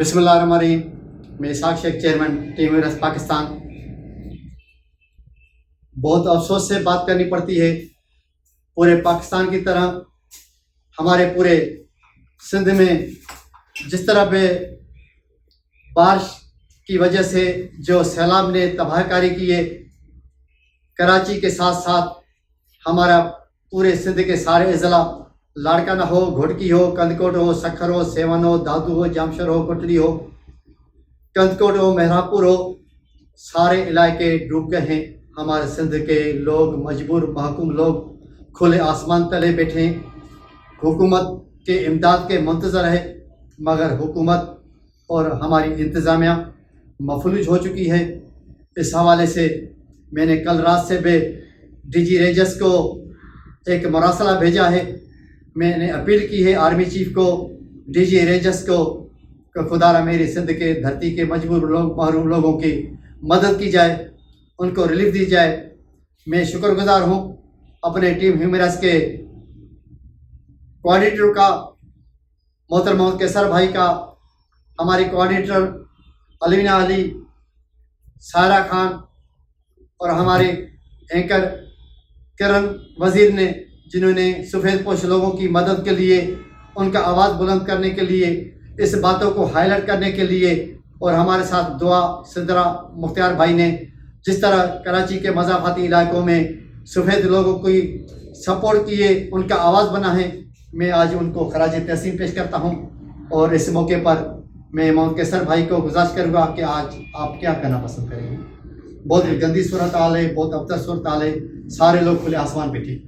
बिस्मिल्लाहिर्रहमानिर्रहीम। मैं Ishaq Sheikh, chairman team वीरस पाकिस्तान। बहुत अफसोस से बात करनी पड़ती है, पूरे पाकिस्तान की तरह हमारे पूरे सिंध में जिस तरह पे बारिश की वजह से जो सैलाब ने तबाहकारी की है, कराची के साथ साथ हमारा पूरे सिंध के सारे अजला, लाड़काना हो, घोटकी हो, कंदकोट हो, सखर हो, सेवन हो, दादू हो, जामशर हो, कोटली हो, कंदकोट हो, मेहरापुर हो, सारे इलाके डूब गए हैं। हमारे सिंध के लोग मजबूर महकूम लोग खुले आसमान तले बैठे हैं। हुकूमत के इमदाद के मुंतज़र है, मगर हुकूमत और हमारी इंतज़ामिया मफलूज हो चुकी है। इस हवाले से मैंने कल रात से डीजी रेंजर्स को एक मरासला भेजा है। मैंने अपील की है आर्मी चीफ को, डीजी रेंजर्स को, कि खुदारा मेरी सिंध के धरती के मजबूर लोग, महरूम लोगों की मदद की जाए, उनको रिलीफ दी जाए। मैं शुक्रगुजार हूँ अपने टीम ह्यूमरस के कोऑर्डिनेटर का, मोहतरम कैसर भाई का, हमारी कोऑर्डिनेटर अलवीना अली, सारा खान और हमारे एंकर किरण वजीर ने, जिन्होंने सफ़ेद पोश लोगों की मदद के लिए, उनका आवाज़ बुलंद करने के लिए, इस बातों को हाईलाइट करने के लिए, और हमारे साथ दुआ सिद्रा मुख्तियार भाई ने जिस तरह कराची के मज़ाफ़ाती इलाकों में सफ़ेद लोगों की सपोर्ट किए, उनका आवाज़ बना है। मैं आज उनको खराज तहसीन पेश करता हूँ। और इस मौके पर मैं मोहम्मद कैसर भाई को गुजारिश करूँगा कि आज आप क्या कहना पसंद करेंगे। बहुत गंदी सूरत हाल है, बहुत अबतर सूरत हाल है, सारे लोग खुले आसमान पे ठीक।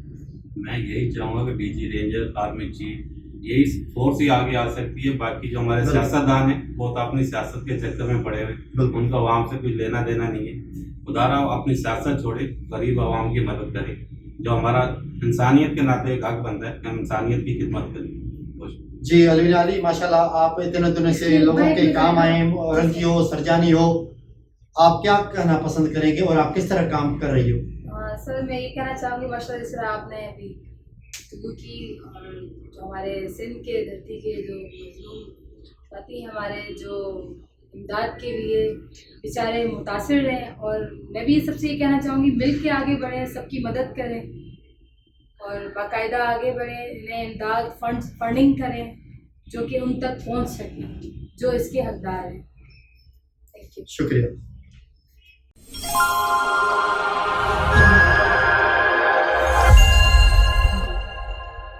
मैं यही चाहूँगा कि डीजी रेंजर, आर्मी चीफ, यही फोर्स ही आगे आ सकती है। बाकी जो हमारे सियासतदान हैं वो तो अपनी सियासत के चक्कर में पड़े हुए, उनका आवाम से कुछ लेना देना नहीं है। खुदारा अपनी सियासत छोड़े, गरीब आवाम की मदद करे, जो हमारा इंसानियत के नाते एक हक बनता है कि हम इंसानियत की खिदमत करें। जी अलवीना अली, माशाल्लाह आप इतने दिनों से लोगों के काम आए, रंगी हो, सरजानी हो, आप क्या कहना पसंद करेंगे और आप किस तरह काम कर रही हो? सर मैं ये कहना चाहूँगी, माशाल्लाह जिस तरह आपने अभी की जो हमारे सिंध के धरती के जो साथी हमारे जो इमदाद के लिए बेचारे मुतासिर रहें, और मैं भी सबसे ये कहना चाहूँगी मिल के आगे बढ़ें, सबकी मदद करें और बाकायदा आगे बढ़ें, इन्हें इमदाद फंडिंग करें जो कि उन तक पहुँच सके जो इसके हकदार हैं। थैंक यू, शुक्रिया।